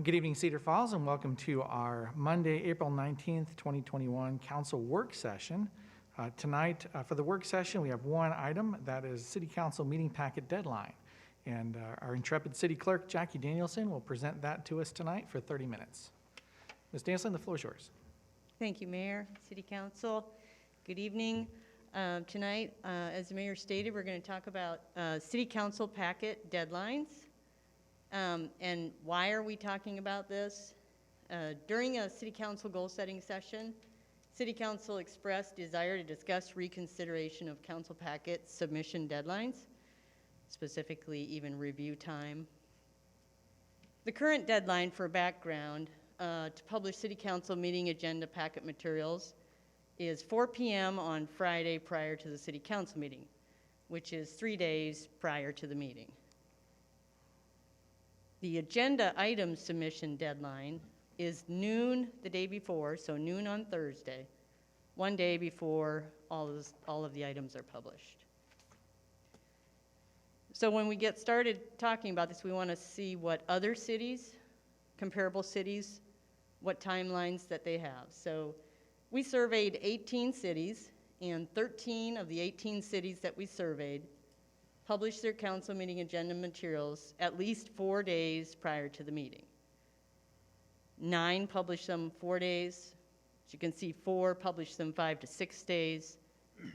Good evening, Cedar Falls, and welcome to our Monday, April 19th, 2021 Council Work Session. Tonight, for the work session, we have one item, that is City Council meeting packet deadline. And our intrepid City Clerk, Jackie Danielson, will present that to us tonight for 30 minutes. Ms. Danielson, the floor is yours. Thank you, Mayor, City Council. Good evening. Tonight, as the Mayor stated, we're going to talk about City Council packet deadlines. And why are we talking about this? During a City Council goal-setting session, City Council expressed desire to discuss reconsideration of council packet submission deadlines, specifically even review time. The current deadline for background to publish City Council meeting agenda packet materials is 4 p.m. on Friday prior to the City Council meeting, which is 3 days prior to the meeting. The agenda item submission deadline is noon the day before, so noon on Thursday, 1 day before all of the items are published. So when we get started talking about this, we want to see what other cities, comparable cities, what timelines that they have. So we surveyed 18 cities, and 13 of the 18 cities that we surveyed published their council meeting agenda materials at least 4 days prior to the meeting. 9 published them 4 days. As you can see, 4 published them 5 to 6 days,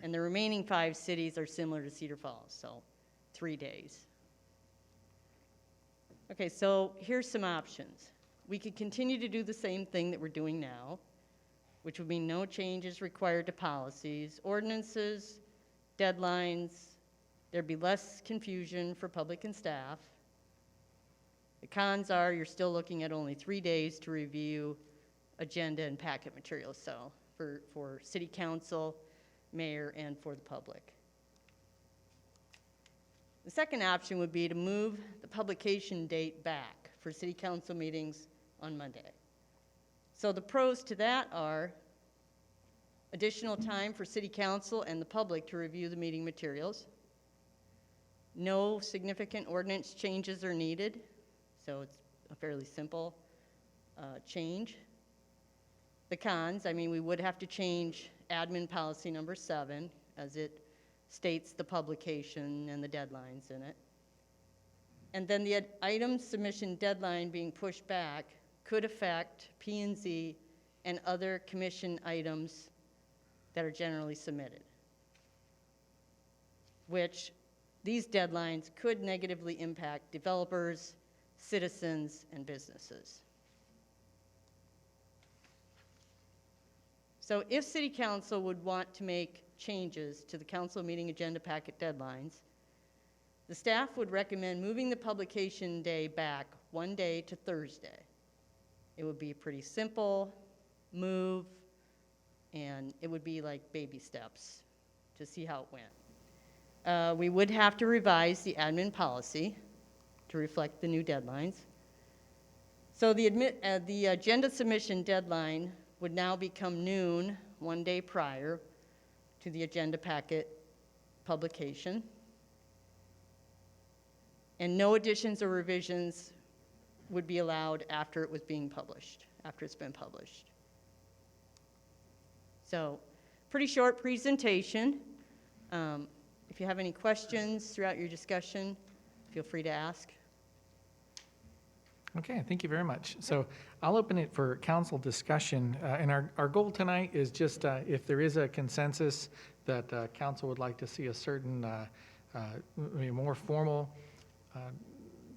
and the remaining 5 cities are similar to Cedar Falls, so 3 days. Okay, so here's some options. We could continue to do the same thing that we're doing now, which would mean no changes required to policies, ordinances, deadlines. There'd be less confusion for public and staff. The cons are you're still looking at only 3 days to review agenda and packet materials, so for City Council, Mayor, and for the public. The second option would be to move the publication date back for City Council meetings on Monday. So the pros to that are additional time for City Council and the public to review the meeting materials. No significant ordinance changes are needed, so it's a fairly simple change. The cons, I mean, we would have to change admin policy number 7 as it states the publication and the deadlines in it. And then the item submission deadline being pushed back could affect P&Z and other commission items that are generally submitted, which these deadlines could negatively impact developers, citizens, and businesses. So if City Council would want to make changes to the council meeting agenda packet deadlines, the staff would recommend moving the publication day back 1 day to Thursday. It would be a pretty simple move, and it would be like baby steps to see how it went. We would have to revise the admin policy to reflect the new deadlines. So the agenda submission deadline would now become noon 1 day prior to the agenda packet publication. And no additions or revisions would be allowed after it was being published, after it's been published. So, pretty short presentation. If you have any questions throughout your discussion, feel free to ask. Okay, thank you very much. So I'll open it for council discussion. And our goal tonight is just if there is a consensus that council would like to see a certain more formal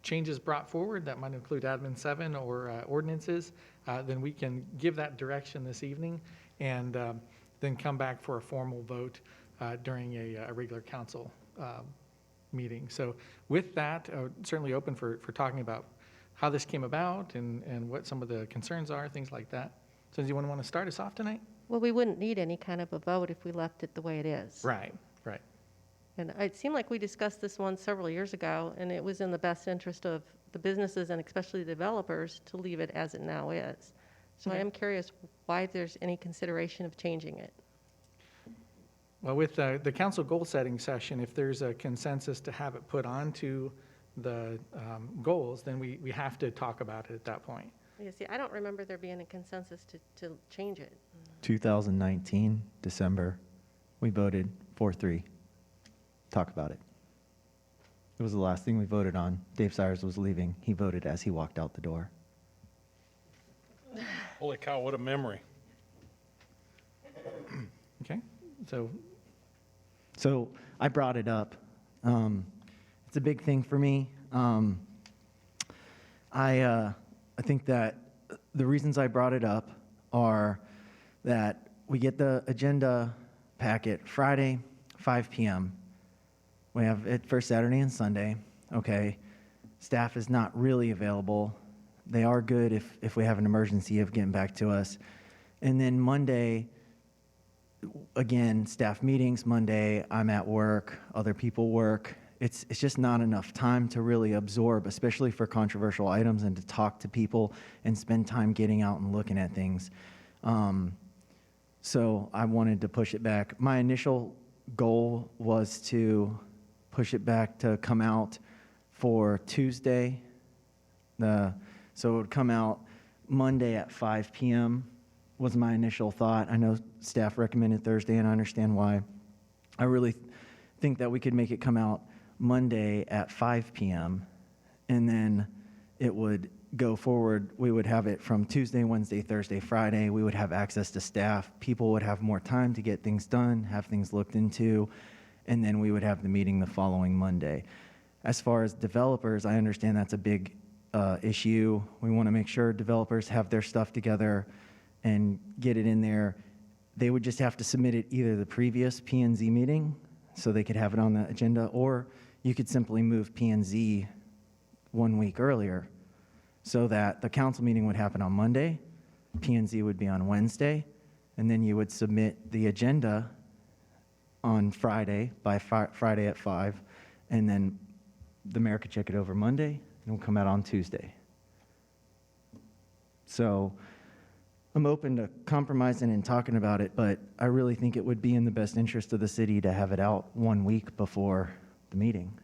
changes brought forward that might include admin 7 or ordinances, then we can give that direction this evening and then come back for a formal vote during a regular council meeting. So with that, certainly open for talking about how this came about and what some of the concerns are, things like that. So does anyone want to start us off tonight? Well, we wouldn't need any kind of a vote if we left it the way it is. Right. And it seemed like we discussed this one several years ago, and it was in the best interest of the businesses and especially the developers to leave it as it now is. So Okay. I am curious why there's any consideration of changing it. Well, with the council goal setting session, if there's a consensus to have it put onto the goals, then we have to talk about it at that point. Yeah, see, I don't remember there being a consensus to change it. 2019, December, we voted 4-3. Talk about it. It was the last thing we voted on. Dave Sires was leaving. He voted as he walked out the door. Holy cow, what a memory. Okay, so So I brought it up. It's a big thing for me. I think that the reasons I brought it up are that we get the agenda packet Friday, 5 p.m. We have it for Saturday and Sunday. Okay. Staff is not really available. They are good if we have an emergency of getting back to us. And then Monday, again, staff meetings. Monday, I'm at work. Other people work. It's just not enough time to really absorb, especially for controversial items, and to talk to people and spend time getting out and looking at things. So I wanted to push it back. My initial goal was to push it back to come out for Tuesday. So it would come out Monday at 5 p.m. was my initial thought. I know staff recommended Thursday, and I understand why. I really think that we could make it come out Monday at 5 p.m., and then it would go forward. We would have it from Tuesday, Wednesday, Thursday, Friday. We would have access to staff. People would have more time to get things done, have things looked into, and then we would have the meeting the following Monday. As far as developers, I understand that's a big issue. We want to make sure developers have their stuff together and get it in there. They would just have to submit it either the previous P&Z meeting so they could have it on the agenda, or you could simply move P&Z 1 week earlier so that the council meeting would happen on Monday, P&Z would be on Wednesday, and then you would submit the agenda on Friday, by Friday at 5, and then the mayor could check it over Monday, and it will come out on Tuesday. So I'm open to compromising and talking about it, but I really think it would be in the best interest of the city to have it out 1 week before the meeting.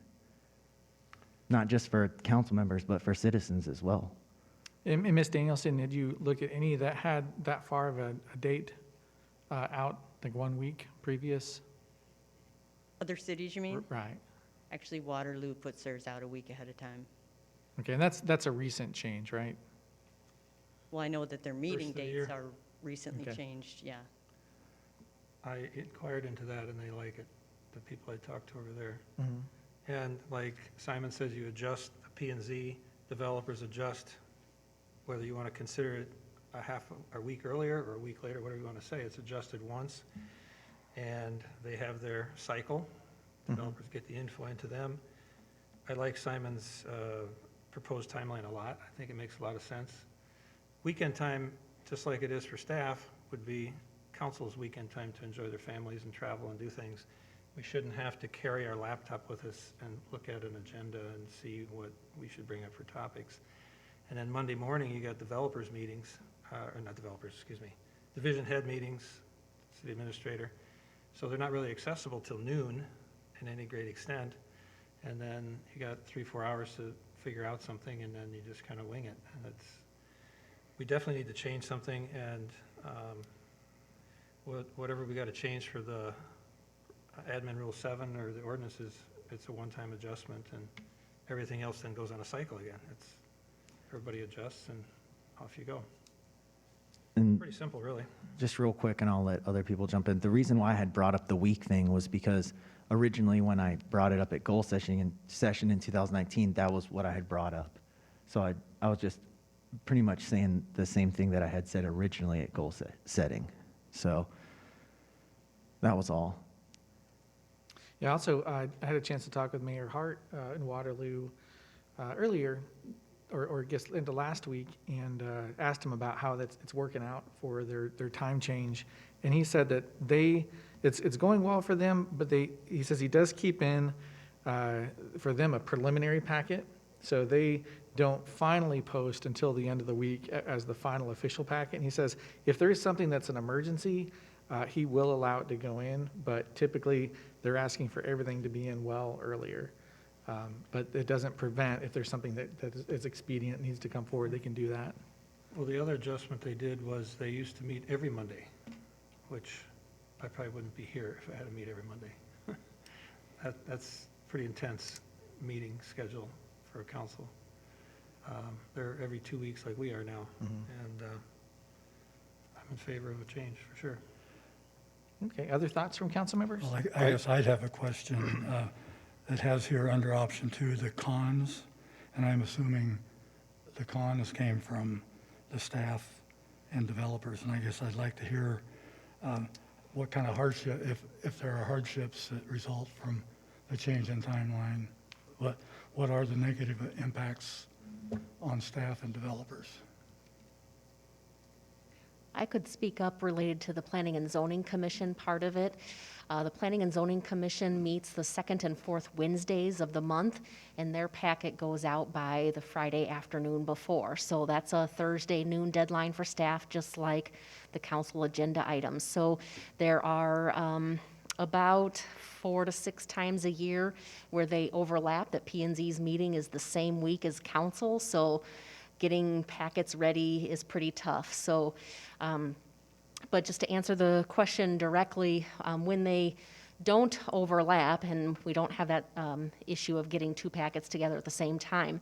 Not just for council members, but for citizens as well. And Ms. Danielson, did you look at any that had that far of a date out, like 1 week previous? Other cities, you mean? Right. Actually, Waterloo puts theirs out a week ahead of time. Okay, and that's a recent change, right? Well, I know that their meeting of the dates year. are recently Okay. changed, yeah. I inquired into that, and they like it, the people I talked to over there. Mhm. And like Simon says, you adjust the P and Z, developers adjust, whether you want to consider it a week earlier or a week later, whatever you want to say, it's adjusted once. And they have their cycle. Developers get the info into them. I like Simon's proposed timeline a lot. I think it makes a lot of sense. Weekend time, just like it is for staff, would be council's weekend time to enjoy their families and travel and do things. We shouldn't have to carry our laptop with us and look at an agenda and see what we should bring up for topics. And then Monday morning, you got developers meetings, or not developers, excuse me, division head meetings, city administrator. So they're not really accessible till noon in any great extent. And then you got 3-4 hours to figure out something, and then you just kind of wing it. And we definitely need to change something, and whatever we got to change for the admin rule 7 or the ordinances, it's a one-time adjustment, and everything else then goes on a cycle again. Everybody adjusts, and off you go. And Pretty simple, really. just real quick, and I'll let other people jump in. The reason why I had brought up the week thing was because originally when I brought it up at goal session in 2019, that was what I had brought up. So I was just pretty much saying the same thing that I had said originally at goal setting. So that was all. Yeah, also, I had a chance to talk with Mayor Hart in Waterloo earlier, or I guess into last week, and asked him about how it's working out for their time change. And he said that it's going well for them, but he says he does keep in for them a preliminary packet, so they don't finally post until the end of the week as the final official packet. And he says if there is something that's an emergency, he will allow it to go in, but typically they're asking for everything to be in well earlier. But it doesn't prevent, if there's something that is expedient, needs to come forward, they can do that. Well, the other adjustment they did was they used to meet every Monday, which I probably wouldn't be here if I had to meet every Monday. That's pretty intense meeting schedule for a council. They're every 2 weeks like we are now, and I'm in favor of a change, for sure. Okay, other thoughts from council members? Well, I guess I'd have a question. It has here under option 2, the cons, and I'm assuming the cons came from the staff and developers, and I guess I'd like to hear what kind of hardship, if there are hardships that result from the change in timeline, what are the negative impacts on staff and developers? I could speak up related to the Planning and Zoning Commission part of it. The Planning and Zoning Commission meets the second and fourth Wednesdays of the month, and their packet goes out by the Friday afternoon before. So that's a Thursday noon deadline for staff, just like the council agenda items. So there are about 4 to 6 times a year where they overlap, that P&Z's meeting is the same week as council. So getting packets ready is pretty tough. So, but just to answer the question directly, when they don't overlap and we don't have that issue of getting 2 packets together at the same time,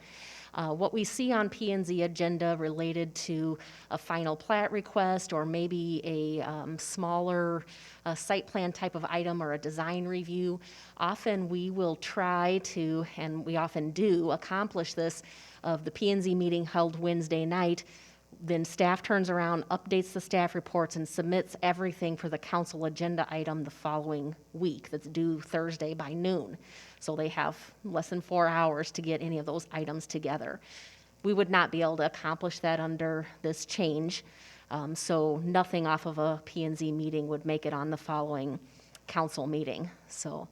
what we see on P&Z agenda related to a final plat request or maybe a smaller site plan type of item or a design review, often we will try to, and we often do, accomplish this of the P&Z meeting held Wednesday night. Then staff turns around, updates the staff reports, and submits everything for the council agenda item the following week that's due Thursday by noon. So they have less than 4 hours to get any of those items together. We would not be able to accomplish that under this change. So nothing off of a P&Z meeting would make it on the following council meeting. So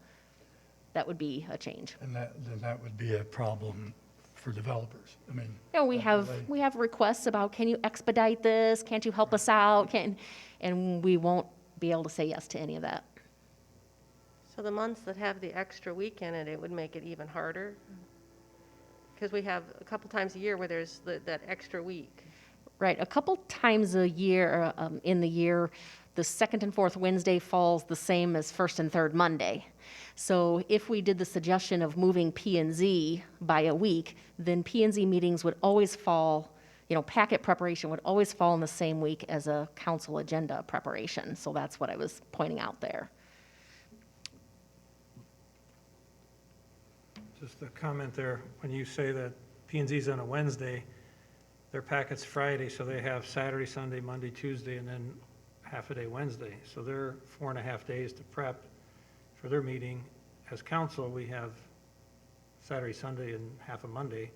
that would be a change. And then that would be a problem for developers. I mean, You know, we have requests about, can you expedite this? Can't you help us out? And we won't be able to say yes to any of that. So the months that have the extra week in it, it would make it even harder? Because we have a couple times a year where there's that extra week. Right, a couple times a year, in the year, the second and fourth Wednesday falls the same as first and third Monday. So if we did the suggestion of moving P&Z by a week, then P&Z meetings would always fall, packet preparation would always fall in the same week as a council agenda preparation. So that's what I was pointing out there. Just a comment there, when you say that P&Z's on a Wednesday, their packet's Friday, so they have Saturday, Sunday, Monday, Tuesday, and then half a day Wednesday. So they're 4.5 days to prep for their meeting. As council, we have Saturday, Sunday, and half a Monday,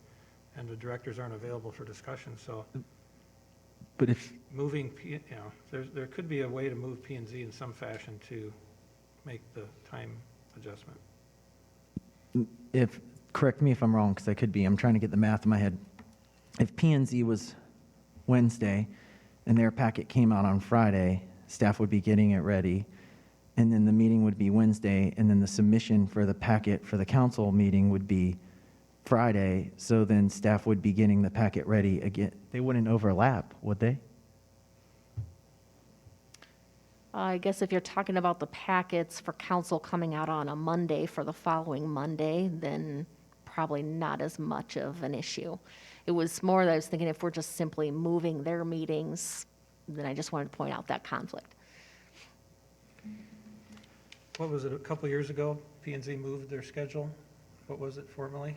and the directors aren't available for discussion. So But if, moving, there could be a way to move P&Z in some fashion to make the time adjustment. correct me if I'm wrong, because I could be, I'm trying to get the math in my head. If P&Z was Wednesday and their packet came out on Friday, staff would be getting it ready, and then the meeting would be Wednesday, and then the submission for the packet for the council meeting would be Friday, so then staff would be getting the packet ready again. They wouldn't overlap, would they? I guess if you're talking about the packets for council coming out on a Monday for the following Monday, then probably not as much of an issue. It was more that I was thinking if we're just simply moving their meetings, then I just wanted to point out that conflict. What was it, a couple years ago, P&Z moved their schedule? What was it formally?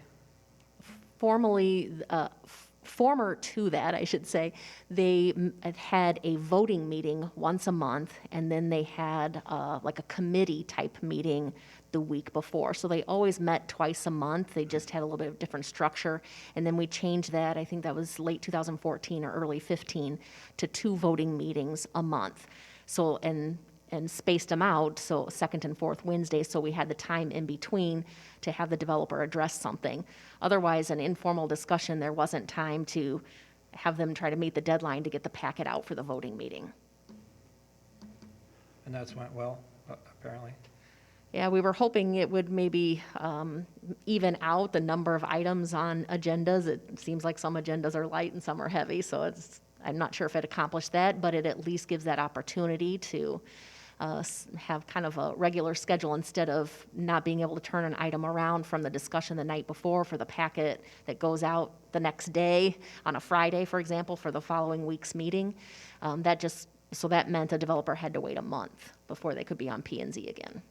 Former to that, I should say, they had a voting meeting once a month, and then they had like a committee type meeting the week before. So they always met twice a month. They just had a little bit of different structure. And then we changed that, I think that was late 2014 or early 15, to 2 voting meetings a month. So, and spaced them out, so second and fourth Wednesday, so we had the time in between to have the developer address something. Otherwise, an informal discussion, there wasn't time to have them try to meet the deadline to get the packet out for the voting meeting. And that's went well, apparently. Yeah, we were hoping it would maybe even out the number of items on agendas. It seems like some agendas are light and some are heavy, so I'm not sure if it accomplished that, but it at least gives that opportunity to have kind of a regular schedule instead of not being able to turn an item around from the discussion the night before for the packet that goes out the next day on a Friday, for example, for the following week's meeting. So that meant a developer had to wait a month before they could be on P&Z again.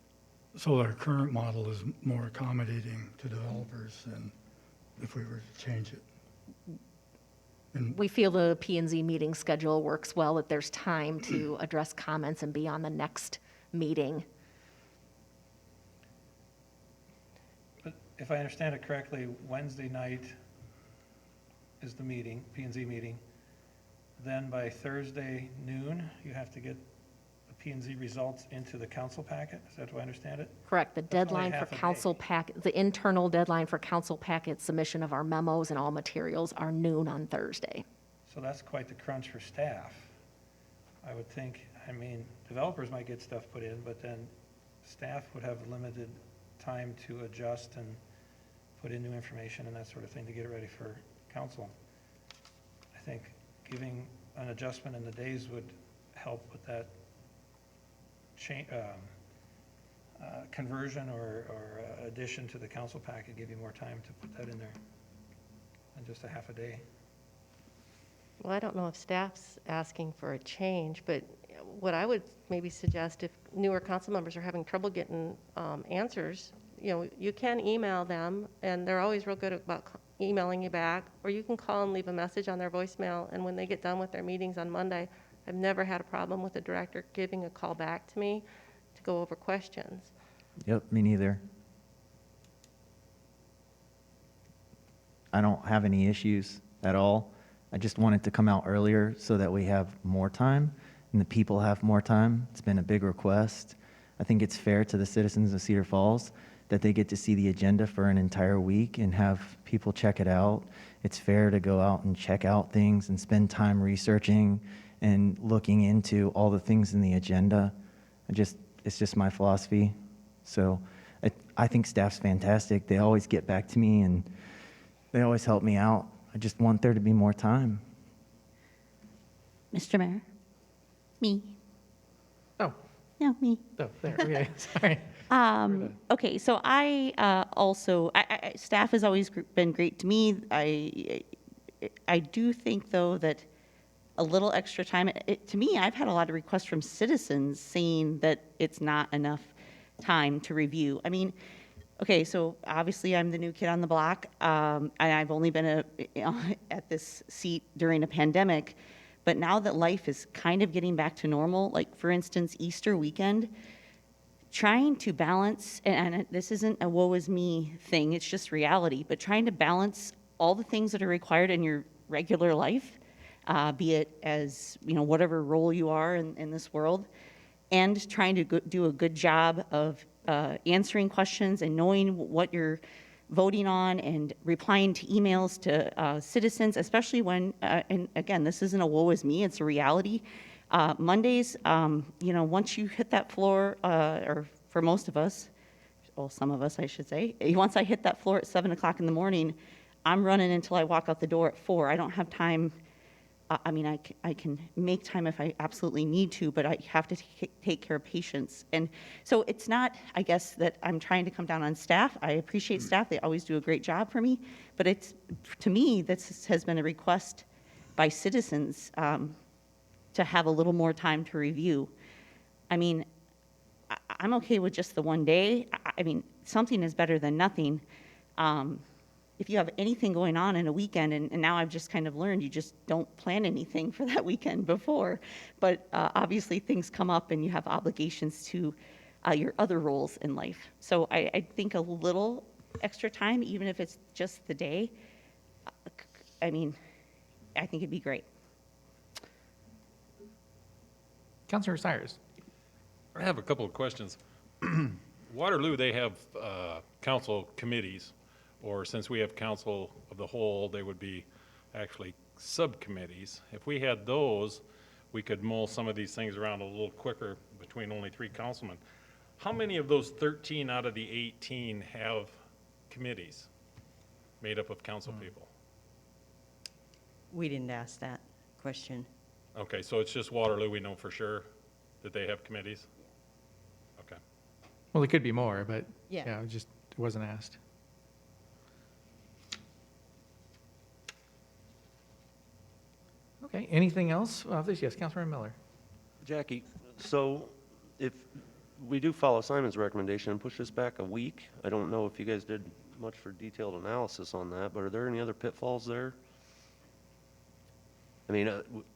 So our current model is more accommodating to developers than if we were to change it. And We feel the P&Z meeting schedule works well, that there's time to address comments and be on the next meeting. But if I understand it correctly, Wednesday night is the meeting, P&Z meeting. Then by Thursday noon, you have to get the P&Z results into the council packet? Is that how I understand it? Correct, the That's only deadline for half a day. council the internal deadline for council packet submission of our memos and all materials are noon on Thursday. So that's quite the crunch for staff. I would think, I mean, developers might get stuff put in, but then staff would have limited time to adjust and put in new information and that sort of thing to get it ready for council. I think giving an adjustment in the days would help with that conversion or addition to the council packet, give you more time to put that in there than just a half a day. Well, I don't know if staff's asking for a change, but what I would maybe suggest, if newer council members are having trouble getting answers, you can email them, and they're always real good about emailing you back, or you can call and leave a message on their voicemail, and when they get done with their meetings on Monday, I've never had a problem with the director giving a call back to me to go over questions. Yep, me neither. I don't have any issues at all. I just want it to come out earlier so that we have more time and the people have more time. It's been a big request. I think it's fair to the citizens of Cedar Falls that they get to see the agenda for an entire week and have people check it out. It's fair to go out and check out things and spend time researching and looking into all the things in the agenda. It's just my philosophy. So I think staff's fantastic. They always get back to me and they always help me out. I just want there to be more time. Mr. Mayor? Me. Oh, No, me. oh, there, okay, sorry. Okay, so I also, staff has always been great to me. I do think, though, that a little extra time, to me, I've had a lot of requests from citizens saying that it's not enough time to review. I mean, okay, so obviously I'm the new kid on the block, and I've only been at this seat during a pandemic, but now that life is kind of getting back to normal, like for instance, Easter weekend, trying to balance, and this isn't a woe is me thing, it's just reality, but trying to balance all the things that are required in your regular life, be it as, whatever role you are in this world, and trying to do a good job of answering questions and knowing what you're voting on and replying to emails to citizens, especially when, and again, this isn't a woe is me, it's a reality. Mondays, once you hit that floor, or for most of us, well, some of us, I should say, once I hit that floor at 7 o'clock in the morning, I'm running until I walk out the door at 4. I don't have time. I mean, I can make time if I absolutely need to, but I have to take care of patients. And so it's not, I guess, that I'm trying to come down on staff. I appreciate staff. They always do a great job for me. But it's, to me, this has been a request by citizens to have a little more time to review. I mean, I'm okay with just the one day. I mean, something is better than nothing. If you have anything going on in a weekend, and now I've just kind of learned, you just don't plan anything for that weekend before. But obviously things come up and you have obligations to your other roles in life. So I think a little extra time, even if it's just the day, I mean, I think it'd be great. Councilor Cyrus. I have a couple of questions. Waterloo, they have council committees, or since we have council of the whole, they would be actually subcommittees. If we had those, we could mull some of these things around a little quicker between only 3 councilmen. how many of those 13 out of the 18 have committees made up of council people? We didn't ask that question. Okay, so it's just Waterloo, we know for sure that they have committees? Okay. Well, it could be more, but Yeah. yeah, it just wasn't asked. Okay, anything else? Yes, Councilmember Miller. Jackie, so if we do follow Simon's recommendation and push this back a week, I don't know if you guys did much for detailed analysis on that, but are there any other pitfalls there? I mean,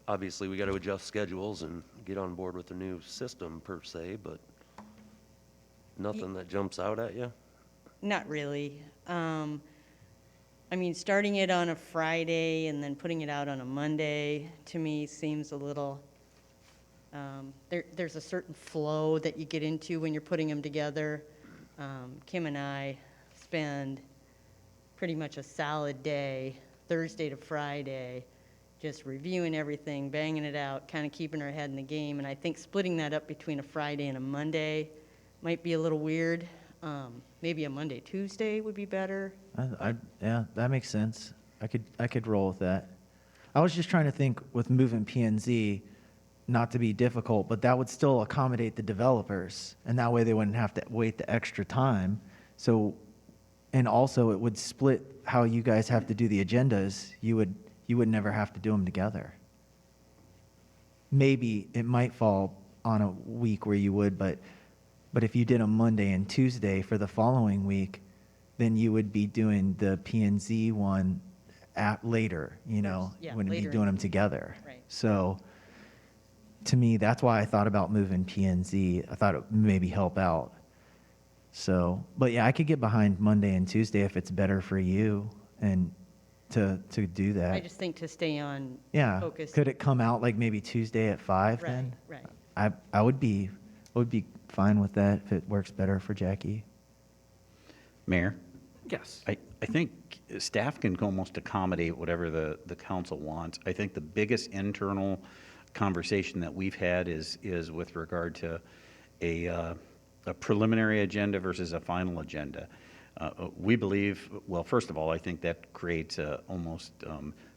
obviously, we got to adjust schedules and get on board with the new system per se, but nothing that jumps out at you? Not really. I mean, starting it on a Friday and then putting it out on a Monday, to me, seems a little, there's a certain flow that you get into when you're putting them together. Kim and I spend pretty much a solid day, Thursday to Friday, just reviewing everything, banging it out, kind of keeping our head in the game. And I think splitting that up between a Friday and a Monday might be a little weird. Maybe a Monday, Tuesday would be better. Yeah, that makes sense. I could roll with that. I was just trying to think with moving P and Z, not to be difficult, but that would still accommodate the developers, and that way they wouldn't have to wait the extra time. So, and also it would split how you guys have to do the agendas. You would never have to do them together. Maybe it might fall on a week where you would, but if you did a Monday and Tuesday for the following week, then you would be doing the P and Z one later, you know, Yeah, wouldn't be later in doing the them week. together. Right. So to me, that's why I thought about moving P and Z. I thought it would maybe help out. So, but yeah, I could get behind Monday and Tuesday if it's better for you and to do that. I just think to stay on Yeah. focus. Could it come out like maybe Tuesday at 5 Right, then? right. I would be fine with that if it works better for Jackie. Mayor, Yes. I think staff can almost accommodate whatever the council wants. I think the biggest internal conversation that we've had is with regard to a preliminary agenda versus a final agenda. We believe, well, first of all, I think that creates almost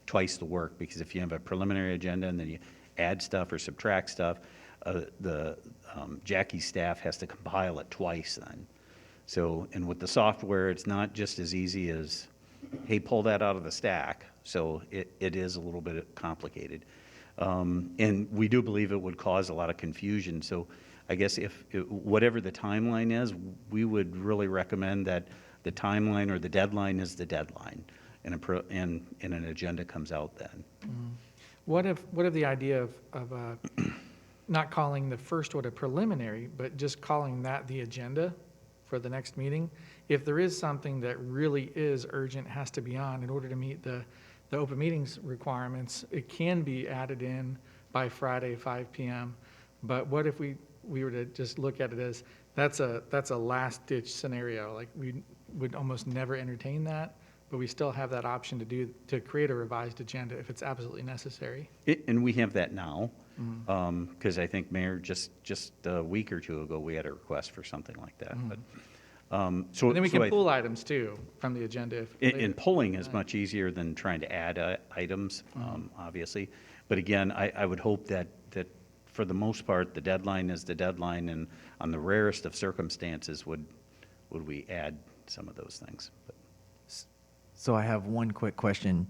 twice the work, because if you have a preliminary agenda and then you add stuff or subtract stuff, Jackie's staff has to compile it twice then. So, and with the software, it's not just as easy as, hey, pull that out of the stack. So it is a little bit complicated. And we do believe it would cause a lot of confusion. So I guess whatever the timeline is, we would really recommend that the timeline or the deadline is the deadline, and an agenda comes out then. What if the idea of not calling the first one a preliminary, but just calling that the agenda for the next meeting? If there is something that really is urgent, has to be on in order to meet the open meetings requirements, it can be added in by Friday, 5 p.m. But what if we were to just look at it as that's a last ditch scenario? Like we would almost never entertain that, but we still have that option to create a revised agenda if it's absolutely necessary. And we have that now, because I think, Mayor, just a week or two ago, we had a request for something like that. But so And then we so can I- pull items too from the agenda. And pulling is much easier than trying to add items, obviously. But again, I would hope that for the most part, the deadline is the deadline, and on the rarest of circumstances, would we add some of those things. But So I have one quick question.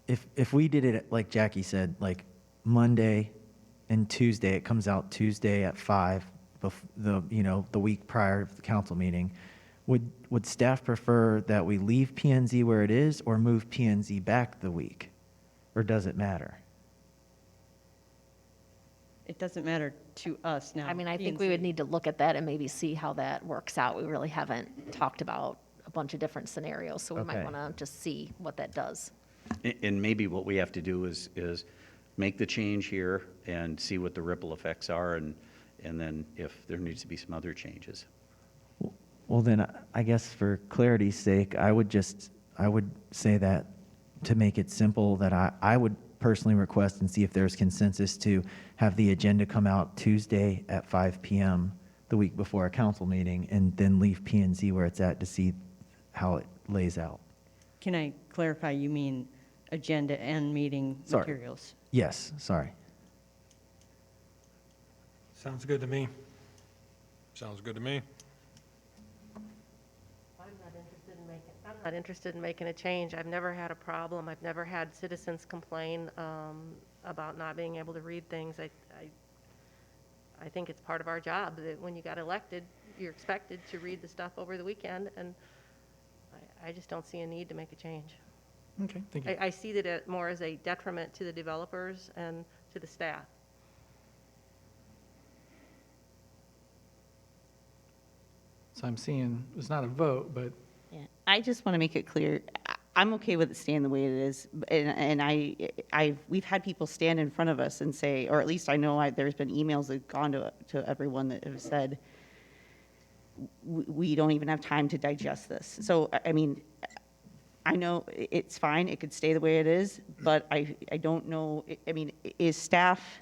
If we did it like Jackie said, like Monday and Tuesday, it comes out Tuesday at 5, the week prior to the council meeting, would staff prefer that we leave P&Z where it is or move P&Z back the week? Or does it matter? It doesn't matter to us now. I mean, I think we P&Z. would need to look at that and maybe see how that works out. We really haven't talked about a bunch of different scenarios, so we might Okay. want to just see what that does. and maybe what we have to do is make the change here and see what the ripple effects are, and then if there needs to be some other changes. Well, then I guess for clarity's sake, I would say that to make it simple, that I would personally request and see if there's consensus to have the agenda come out Tuesday at 5 p.m. the week before a council meeting and then leave P and Z where it's at to see how it lays out. Can I clarify, you mean agenda and meeting Sorry. materials? Yes, sorry. Sounds good to me. Sounds good to me. I'm not interested in making a change. I've never had a problem. I've never had citizens complain about not being able to read things. I think it's part of our job that when you got elected, you're expected to read the stuff over the weekend, and I just don't see a need to make a change. Okay, thank you. I see that more as a detriment to the developers and to the staff. So I'm seeing, it's not a vote, but Yeah, I just want to make it clear, I'm okay with it staying the way it is. And we've had people stand in front of us and say, or at least I know there's been emails that have gone to everyone that have said, we don't even have time to digest this. So, I mean, I know it's fine, it could stay the way it is, but I don't know, I mean, is staff,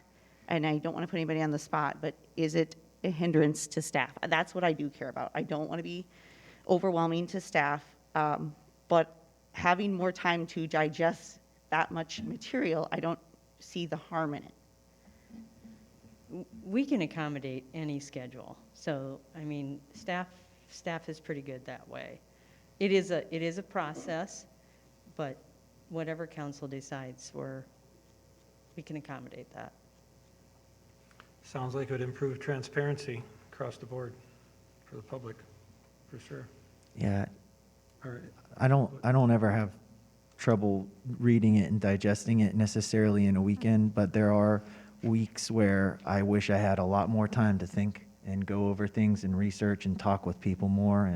and I don't want to put anybody on the spot, but is it a hindrance to staff? That's what I do care about. I don't want to be overwhelming to staff, but having more time to digest that much material, I don't see the harm in it. We can accommodate any schedule. So, I mean, staff is pretty good that way. It is a process, but whatever council decides, we can accommodate that. Sounds like it would improve transparency across the board for the public, for sure. Yeah, All right. I don't ever have trouble reading it and digesting it necessarily in a weekend, but there are weeks where I wish I had a lot more time to think and go over things and research and talk with people more.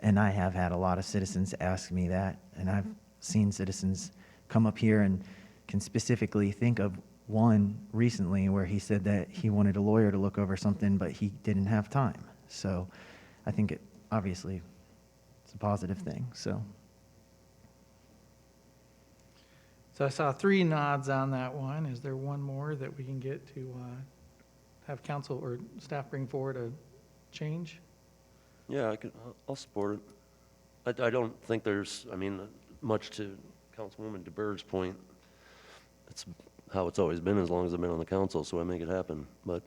And I have had a lot of citizens ask me that, and I've seen citizens come up here and can specifically think of one recently where he said that he wanted a lawyer to look over something, but he didn't have time. So I think it obviously it's a positive thing. So I saw 3 nods on that one. Is there one more that we can get to have council or staff bring forward a change? Yeah, I'll support it. I don't think there's, I mean, much to Councilwoman DeBerg's point. It's how it's always been as long as I've been on the council, so I make it happen. But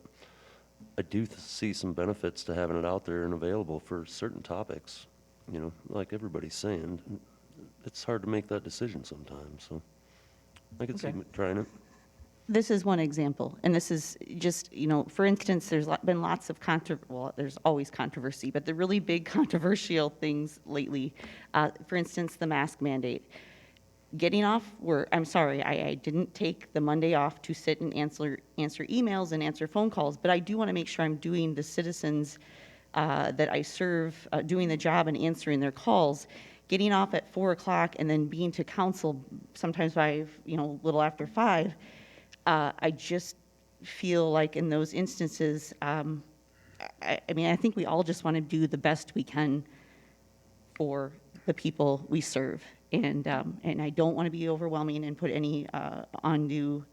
I do see some benefits to having it out there and available for certain topics. You know, like everybody's saying, it's hard to make that decision sometimes, so I could see Okay. trying it. This is one example, and this is just, you know, for instance, there's been lots of well, there's always controversy, but the really big controversial things lately, for instance, the mask mandate. Getting off work, I'm sorry, I didn't take the Monday off to sit and answer emails and answer phone calls, but I do want to make sure I'm doing the citizens that I serve, doing the job and answering their calls. Getting off at 4 o'clock and then being to council sometimes by, you know, a little after 5, I just feel like in those instances, I mean, I think we all just want to do the best we can for the people we serve. And I don't want to be overwhelming and put any undue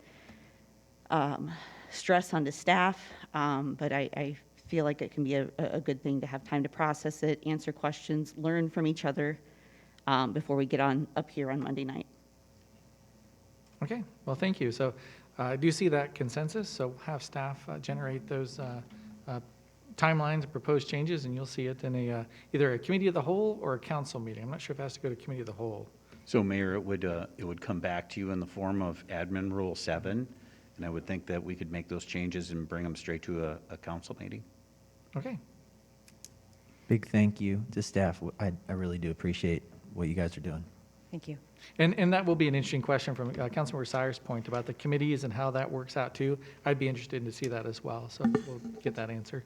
stress onto staff, but I feel like it can be a good thing to have time to process it, answer questions, learn from each other before we get on up here on Monday night. Okay, well, thank you. So I do see that consensus, so have staff generate those timelines and proposed changes, and you'll see it in either a committee of the whole or a council meeting. I'm not sure if it has to go to committee of the whole. So Mayor, it would come back to you in the form of Admin Rule 7, and I would think that we could make those changes and bring them straight to a council meeting. Okay, big thank you to staff. I really do appreciate what you guys are doing. Thank you. and that will be an interesting question from Councilmember Sires' point about the committees and how that works out too. I'd be interested to see that as well, so we'll get that answer.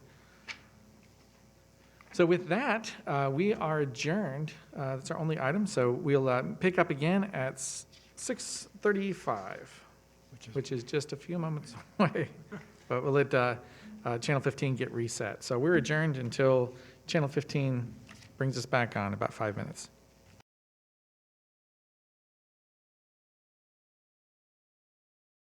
So with that, we are adjourned. That's our only item, so we'll pick up again at 6:35, which is just a few moments away. But we'll let Channel 15 get reset. So we're adjourned until Channel 15 brings us back on in about 5 minutes.